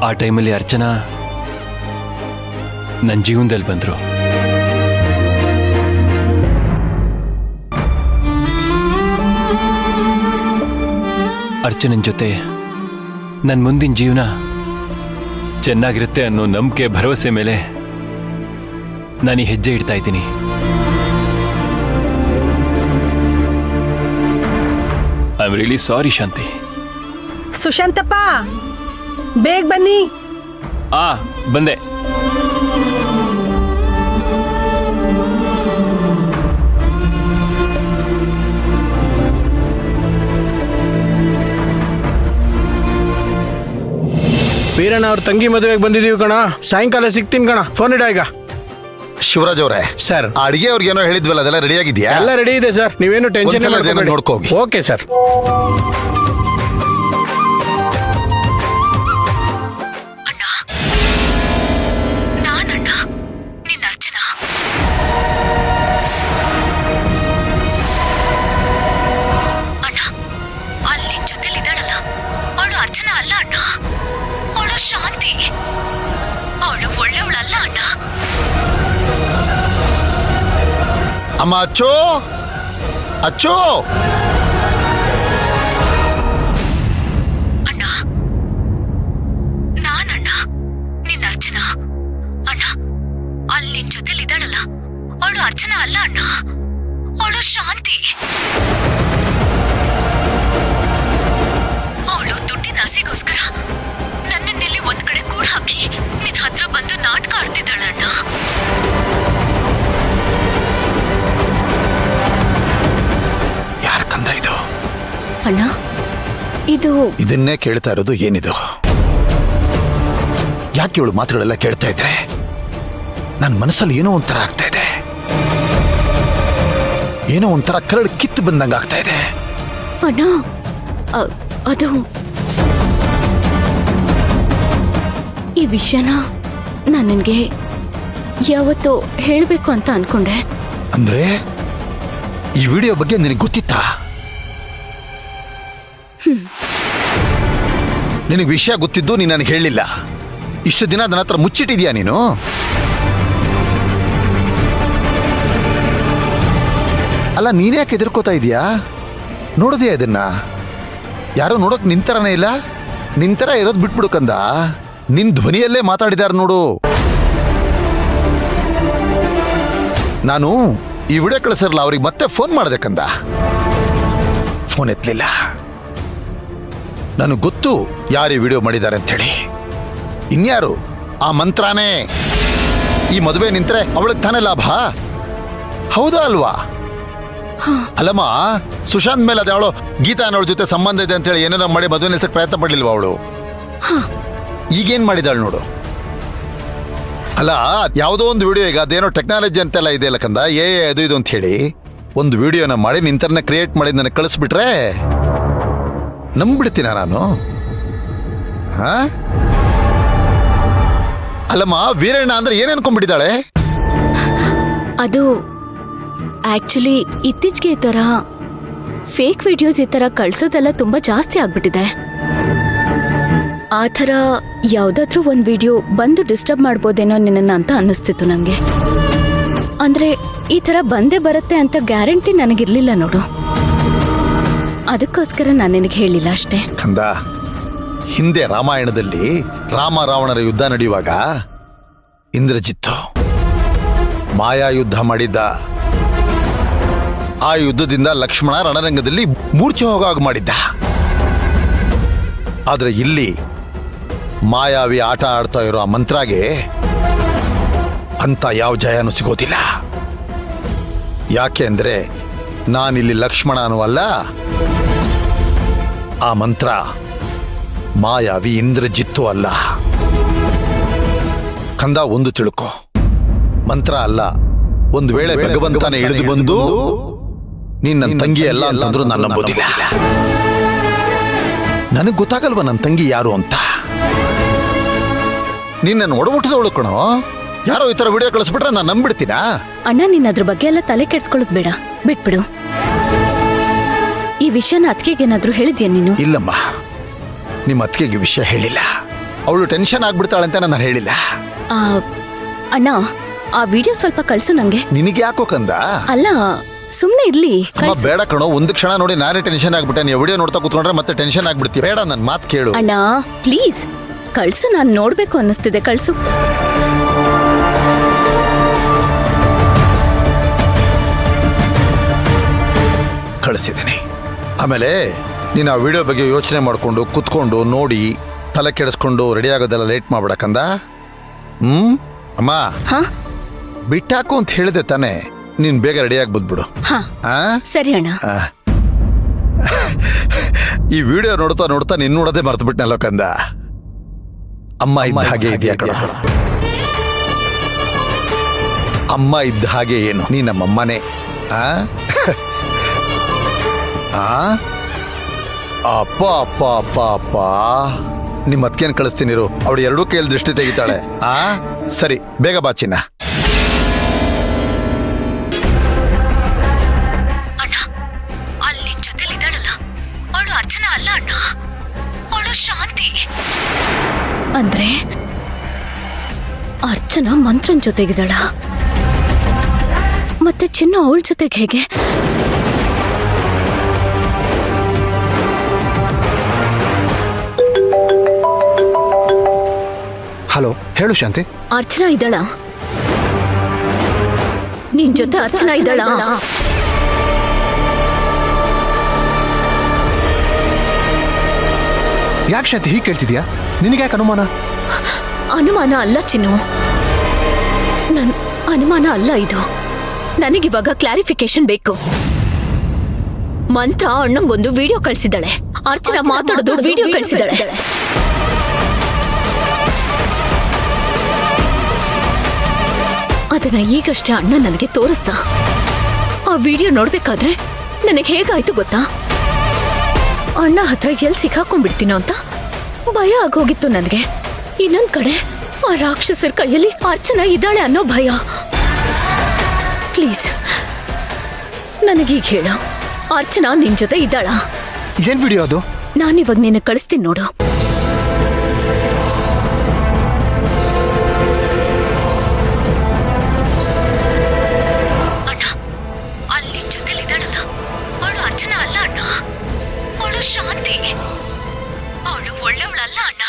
ಆ ಟೈಮಲ್ಲಿ ಅರ್ಚನಾ ನನ್ನ ಜೀವನದಲ್ಲಿ ಬಂದರು. ಅರ್ಚನನ್ ಜೊತೆ ನನ್ನ ಮುಂದಿನ ಜೀವನ ಚೆನ್ನಾಗಿರುತ್ತೆ ಅನ್ನೋ ನಂಬಿಕೆ ಭರವಸೆ ಮೇಲೆ ನಾನು ಈ ಹೆಜ್ಜೆ ಇಡ್ತಾ ಇದ್ದೀನಿ. ಐ ಆಮ್ ರಿಯಲಿ ಸಾರಿ ಶಾಂತಿ. ಸುಶಾಂತಪ್ಪ, ಬೇಗ ಬನ್ನಿ. ಬಂದೆ. ವೀರಣ್ಣ ಅವ್ರ ತಂಗಿ ಮದುವೆಗೆ ಬಂದಿದೀವಿ ಕಣ. ಸಾಯಂಕಾಲ ಸಿಗ್ತೀನಿ ಕಣ. ಫೋನ್ ಇಡ ಈಗ. ಶಿವರಾಜ್ ಅವರೇ, ಸರ್ ಅಡಿಗೆ ಅವ್ರಿಗೆ ಏನೋ ಹೇಳಿದ್ವಲ್ಲ, ಅದೆಲ್ಲ ರೆಡಿ ಆಗಿದೆಯಾ? ಎಲ್ಲ ರೆಡಿ ಇದೆ ಸರ್, ನೀವೇನು ಟೆನ್ಷನ್ ನೋಡ್ಕೋಗಿ. Okay sir. ಶಾಂತಿ ಅವಳು ಒಳ್ಳೆಯವಳಲ್ಲ ಅಣ್ಣ. ಅಮ್ಮ, ಅಚ್ಚೋ ಅಚ್ಚೋ. ಅಣ್ಣ, ನಾನಣ್ಣ ನಿನ್ನ ಅರ್ಚನಾ. ಅಣ್ಣ, ಅಲ್ಲಿ ನಿನ್ ಜೊತೆಲಿ ಇದ್ದಾಳಲ್ಲ, ಅವಳು ಅರ್ಚನಾ ಅಲ್ಲ ಅಣ್ಣ, ಅವಳು ಶಾಂತಿ. ಅವಳು ದುಡ್ಡಿನ ಆಸೆಗೋಸ್ಕರ ನನ್ನೆಲ್ಲಿ ಒಂದ್ ಕಡೆ ಕೂಡ ಹಾಕಿ ನಿನ್ ಹತ್ರ ಬಂದು ನಾಟಕ ಆಡ್ತಿದ್ದಾಳಣ್ಣ. ಯಾರ ಕಂದ ಇದು? ಅಣ್ಣ, ಇದನ್ನೇ ಕೇಳ್ತಾ ಇರೋದು. ಏನಿದು? ಯಾಕೆ ಇವಳು ಮಾತುಗಳೆಲ್ಲ ಕೇಳ್ತಾ ಇದ್ರೆ ನನ್ನ ಮನಸ್ಸಲ್ಲಿ ಏನೋ ಒಂಥರ ಆಗ್ತಾ ಇದೆ. ಏನೋ ಒಂಥರ ಕರಡು ಕಿತ್ತು ಬಂದಂಗ ಆಗ್ತಾ ಇದೆ. ಅಣ್ಣ, ಅದು ಈ ವಿಷಯನ ನಾನು ನಿನ್ಗೆ ಯಾವತ್ತೋ ಹೇಳ್ಬೇಕು ಅಂತ ಅನ್ಕೊಂಡೆ. ಅಂದ್ರೆ ಈ ವಿಡಿಯೋ ಬಗ್ಗೆ ನಿನಗೆ ಗೊತ್ತಿತ್ತಾ? ನಿನಗೆ ವಿಷಯ ಗೊತ್ತಿದ್ದು ನೀನು ನನಗೆ ಹೇಳಲಿಲ್ಲ. ಇಷ್ಟು ದಿನ ನನ್ನ ಹತ್ರ ಮುಚ್ಚಿಟ್ಟಿದ್ಯಾ ನೀನು? ಅಲ್ಲ, ನೀನ್ಯಾಕೆ ಎದುರ್ಕೋತಾ ಇದೀಯಾ? ನೋಡಿದ್ಯಾ ಇದನ್ನ? ಯಾರೋ ನೋಡೋಕ್ ನಿಂತರನೇ ಇಲ್ಲ. ನಿಂತರ ಇರೋದು ಬಿಟ್ಬಿಡು ಕಂದ. ನಿನ್ ಧ್ವನಿಯಲ್ಲೇ ಮಾತಾಡಿದಾರ ನೋಡು. ನಾನು ಈ ವಿಡಿಯೋ ಕಳಿಸಿರಲ್ಲ, ಅವ್ರಿಗೆ ಮತ್ತೆ ಫೋನ್ ಮಾಡಿದೆ ಕಂದ. ಫೋನ್ ಎತ್ತಲಿಲ್ಲ. ನನಗೆ ಗೊತ್ತು ಯಾರು ಈ ವಿಡಿಯೋ ಮಾಡಿದ್ದಾರೆ ಅಂಥೇಳಿ. ಇನ್ಯಾರು? ಆ ಮಂತ್ರಾನೇ. ಈ ಮದುವೆ ನಿಂತ್ರೆ ಅವಳಿಗೆ ತಾನೇ ಲಾಭ, ಹೌದಾ ಅಲ್ವಾ? ಅಲ್ಲಮ್ಮ, ಸುಶಾಂತ್ ಮೇಲೆ ಅದ ಅವಳು ಗೀತಾ ಅನ್ನೋಳ ಜೊತೆ ಸಂಬಂಧ ಇದೆ ಅಂತೇಳಿ ಏನೇನೋ ಮಾಡಿ ಮದುವೆ ನಿಲ್ಸಕ್ಕೆ ಪ್ರಯತ್ನ ಪಡ್ಲಿಲ್ವಾ ಅವಳು? ಈಗೇನ್ ಮಾಡಿದಾಳು ನೋಡು. ಅಲ್ಲ, ಯಾವುದೋ ಒಂದು ವಿಡಿಯೋ, ಈಗ ಅದೇನೋ ಟೆಕ್ನಾಲಜಿ ಅಂತೆಲ್ಲ ಇದೆ ಅಲ್ಲ ಕಂದ, ಅದು ಇದು ಅಂತ ಹೇಳಿ ಒಂದು ವಿಡಿಯೋನ ಮಾಡಿ ನಿಂತರನ್ನ ಕ್ರಿಯೇಟ್ ಮಾಡಿ ನನಗೆ ಕಳಿಸ್ಬಿಟ್ರೆ ನಂಬಿಡ್ತೀನ ನಾನು? ಅಲ್ಲಮ್ಮ, ವೀರಣ್ಣ ಅಂದ್ರೆ ಏನ್ ಅನ್ಕೊಂಡ್ಬಿಟ್ಟಿದ್ದಾಳೆ? ಅದು ಆಕ್ಚುಲಿ ಇತ್ತೀಚೆಗೆ ಈ ತರ ಫೇಕ್ ವಿಡಿಯೋಸ್ ಈ ತರ ಕಳ್ಸೋದೆಲ್ಲ ತುಂಬಾ ಜಾಸ್ತಿ ಆಗ್ಬಿಟ್ಟಿದೆ. ಆ ಥರ ಯಾವ್ದಾದ್ರೂ ಒಂದ್ ವಿಡಿಯೋ ಬಂದು ಡಿಸ್ಟರ್ಬ್ ಮಾಡ್ಬೋದೇನೋ ನಿನ್ನ ಅಂತ ಅನ್ನಿಸ್ತಿತ್ತು ನಂಗೆ. ಅಂದ್ರೆ ಈ ತರ ಬಂದೇ ಬರುತ್ತೆ ಅಂತ ಗ್ಯಾರಂಟಿ ನನಗಿರ್ಲಿಲ್ಲ ನೋಡು. ಅದಕ್ಕೋಸ್ಕರ ನಾನು ನಿನಗೆ ಹೇಳಿಲ್ಲ ಅಷ್ಟೇ. ಕಂದ, ಹಿಂದೆ ರಾಮಾಯಣದಲ್ಲಿ ರಾಮ ರಾವಣರ ಯುದ್ಧ ನಡೆಯುವಾಗ ಇಂದ್ರಜಿತ್ತು ಮಾಯಾ ಯುದ್ಧ ಮಾಡಿದ್ದ. ಆ ಯುದ್ಧದಿಂದ ಲಕ್ಷ್ಮಣ ರಣರಂಗದಲ್ಲಿ ಮೂರ್ಛೆ ಹೋಗಾಗ ಮಾಡಿದ್ದ. ಆದ್ರೆ ಇಲ್ಲಿ ಮಾಯಾವಿ ಆಟ ಆಡ್ತಾ ಇರೋ ಆ ಮಂತ್ರಾಗೆ ಅಂತ ಯಾವ ಜಯನೂ ಸಿಗೋದಿಲ್ಲ. ಯಾಕೆ ಅಂದ್ರೆ ನಾನಿಲ್ಲಿ ಲಕ್ಷ್ಮಣನೂ ಅಲ್ಲ, ಆ ಮಂತ್ರ ಮಾಯಾವಿ ಇಂದ್ರಜಿತ್ತು ಅಲ್ಲ. ಕಂದ, ಒಂದು ತಿಳ್ಕೊ, ಮಂತ್ರ ಅಲ್ಲ. ಒಂದು ವೇಳೆ ಭಗವಂತನೇ ಇಳಿದು ಬಂದು ನೀನ್ ನನ್ನ ತಂಗಿ ಅಲ್ಲ ಅಂತಂದ್ರು ನಾನು ನಂಬೋದಿಲ್ಲ. ನನಗ್ ಗೊತ್ತಾಗಲ್ವ ನನ್ನ ತಂಗಿ ಯಾರು ಅಂತ? ನೀನ್ ನನ್ನ ಒಡಮುಟ್ಟದವಳು ಕಣೋ. ಯಾರೋ ಈ ತರ ವಿಡಿಯೋ ಕಳಿಸ್ಬಿಟ್ರೆ ನಾನು ನಂಬಿಡ್ತೀನಾ? ಅಣ್ಣ, ನೀನ್ ಅದ್ರ ಬಗ್ಗೆ ಎಲ್ಲ ತಲೆ ಕೆಡ್ಸ್ಕೊಳ್ಳೋದು ಬೇಡ, ಬಿಟ್ಬಿಡು. ಈ ವಿಷಯನ ಅತ್ತಿಗೆಗೇನಾದ್ರೂ ಹೇಳಿದ್ಯಾ ನೀನು? ಇಲ್ಲಮ್ಮ, ನಿಮ್ಮ ಅತ್ತಿಗೆಗೆ ವಿಷಯ ಹೇಳಿಲ್ಲ. ಅವಳು ಟೆನ್ಷನ್ ಆಗ್ಬಿಡ್ತಾಳೆ ಅಂತ ನಾನು ಹೇಳಿಲ್ಲ. ಆ, ಅಣ್ಣ ಆ ವಿಡಿಯೋ ಸ್ವಲ್ಪ ಕಳ್ಸು ನಂಗೆ. ನಿನಗೆ ಯಾಕೋ ಕಂದ? ಅಲ್ಲ ಸುಮ್ನೆ ಇರ್ಲಿ ಅಮ್ಮ ಬೇಡ ಕಣೋ, ಒಂದು ಕ್ಷಣ ನೋಡಿ ನಾನೇ ಟೆನ್ಷನ್ ಆಗ್ಬಿಟ್ಟೆ. ನೀವು ವಿಡಿಯೋ ನೋಡ್ತಾ ಕೂತ್ಕೊಂಡ್ರೆ ಮತ್ತೆ ಟೆನ್ಷನ್ ಆಗ್ಬಿಡ್ತೀವಿ. ಬೇಡ, ನನ್ನ ಮಾತು ಕೇಳು. ಅಣ್ಣ ಪ್ಲೀಸ್ ಕಳ್ಸು, ನಾನು ನೋಡ್ಬೇಕು ಅನ್ನಿಸ್ತಿದೆ, ಕಳ್ಸು. ಕಳಿಸಿದ್ದೀನಿ. ಆಮೇಲೆ ನೀನು ಆ ವಿಡಿಯೋ ಬಗ್ಗೆ ಯೋಚನೆ ಮಾಡಿಕೊಂಡು ಕುತ್ಕೊಂಡು ನೋಡಿ ತಲೆ ಕೆಡಿಸ್ಕೊಂಡು ರೆಡಿ ಆಗೋದೆಲ್ಲ ಲೇಟ್ ಮಾಡ್ಬಿಡಕಂದ. ಅಮ್ಮ ಹಾ ಬಿಟ್ಟಾಕು ಅಂತ ಹೇಳಿದೆ ತಾನೆ, ನೀನ್ ಬೇಗ ರೆಡಿಯಾಗಿ ಬಂದ್ಬಿಡು. ಹಾ ಸರಿ ಅಣ್ಣ. ಈ ವಿಡಿಯೋ ನೋಡ್ತಾ ನೋಡ್ತಾ ನಿನ್ನ ನೋಡೋದೇ ಮರ್ತು ಬಿಟ್ನಲ್ಲೋ ಕಂದ. ಅಮ್ಮ ಇದ್ದ ಹಾಗೆ ಇದೆಯಾ ಕಣ? ಅಮ್ಮ ಇದ್ದ ಹಾಗೆ ಏನು, ನೀ ನಮ್ಮಮ್ಮನೇ. ಅಪ್ಪ ಅಪ್ಪ ಅಪ್ಪ ಅಪ್ಪ, ನಿಮ್ಮ ಅತ್ಕೇನ್ ಕಳಿಸ್ತೀನಿರು, ಅವಳು ಎರಡೂ ಕೈಯಲ್ಲಿ ದೃಷ್ಟಿ ತೆಗಿತಾಳೆ. ಸರಿ, ಬೇಗ ಬಾ ಚಿನ್ನ. ಅಣ್ಣ ಅಲ್ಲಿ ನಿನ್ ಜೊತೆಲಿ ಇದ್ದಾಳಲ್ಲ, ಅವಳು ಅರ್ಚನಾ ಅಲ್ಲ ಅಣ್ಣ, ಅವಳು ಶಾಂತಿ. ಅಂದ್ರೆ ಅರ್ಚನಾ ಮಂತ್ರನ್ ಜೊತೆಗಿದ್ದಾಳ, ಮತ್ತೆ ಚಿನ್ನು ಅವಳ ಜೊತೆಗೆ ಹೇಗೆ? ಹಲೋ, ಹೇಳು ಶಾಂತಿ. ಅರ್ಚನಾ ಇದ್ದಾಳ? ನಿನ್ ಜೊತೆ ಅರ್ಚನಾ ಇದ್ದಾಳ? ಯಾಕೆ ಶಾಂತಿ ಹೀಗೆ ಕೇಳ್ತಿದ್ಯಾ? ನಿನಗ್ಯಾಕೆ ಅನುಮಾನ? ಅನುಮಾನ ಅಲ್ಲ ಚಿನ್ನು, ನನ್ ಅನುಮಾನ ಅಲ್ಲ ಇದು. ನನಗಿವಾಗ ಕ್ಲಾರಿಫಿಕೇಶನ್ ಬೇಕು. ಮಂತ್ರ ಅಣ್ಣಂಗೊಂದು ವಿಡಿಯೋ ಕಳಿಸಿದ್ದಾಳೆ, ಅರ್ಚನಾ ಮಾತಾಡೋದು ವಿಡಿಯೋ ಕಳಿಸಿದ್ದಾಳೆ. ಅದನ್ನ ಈಗಷ್ಟೇ ಅಣ್ಣ ನನಗೆ ತೋರಿಸ್ದ. ಆ ವಿಡಿಯೋ ನೋಡ್ಬೇಕಾದ್ರೆ ನನಗೆ ಹೇಗಾಯ್ತು ಗೊತ್ತಾ? ಅಣ್ಣ ಹತ್ರ ಎಲ್ಲಿ ಸಿಕ್ಕಾಕೊಂಡ್ಬಿಡ್ತೀನೋ ಅಂತ ಭಯ ಆಗೋಗಿತ್ತು ನನಗೆ. ಇನ್ನೊಂದ್ ಕಡೆ ಆ ರಾಕ್ಷಸರ ಕೈಯಲ್ಲಿ ಅರ್ಚನಾ ಇದ್ದಾಳೆ ಅನ್ನೋ ಭಯ. ಪ್ಲೀಸ್ ನನಗೀಗ ಹೇಳು, ಅರ್ಚನಾ ನಿನ್ ಜೊತೆ ಇದ್ದಾಳ? ಏನ್ ವಿಡಿಯೋ ಅದು? ನಾನಿವಾಗ ನಿನ್ನ ಕಳಿಸ್ತೀನಿ ನೋಡು. ಅಣ್ಣ ಅಲ್ಲಿ ನಿನ್ ಜೊತೆಲಿ ಇದ್ದಾಳಲ್ಲ, ಅವಳು ಅರ್ಚನಾ ಅಲ್ಲ ಅಣ್ಣ, ಅವಳು ಶಾಂತಿ. ಅವಳು ಒಳ್ಳೆಯವಳಲ್ಲ ಅಣ್ಣ.